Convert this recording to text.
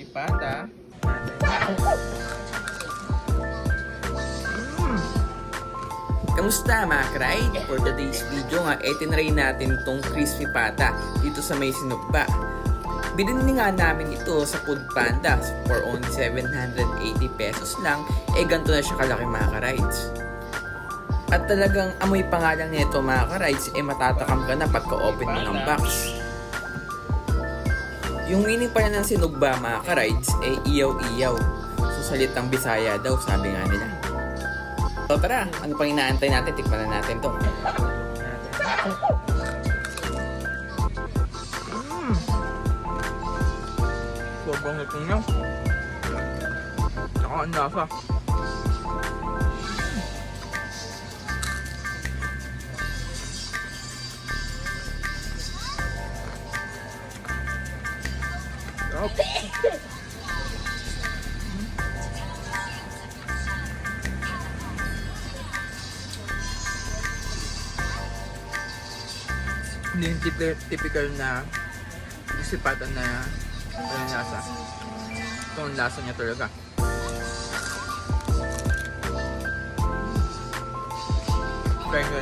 pata. Kamusta mga kray? For today's video nga, tinry natin tong crispy pata dito sa may Sinugba. Binili nga namin ito sa Food Panda for only 780 pesos lang. Ganito na siya kalaki mga ka-rides. At talagang amoy pa nga lang nito mga ka-rides, matatakam ka na pagka-open mo ng box. Yung meaning pala ng Sinugba mga ka-rides, iyaw-iyaw. So salitang Bisaya daw, sabi nga nila. So tara, ano pang inaantay natin? Tikman na natin to. Sobrang lutong niya. Tsaka ang lasa. Sarap. Hindi yung typical na isipatan na lasa. Ito ang lasa niya talaga. Kaya nga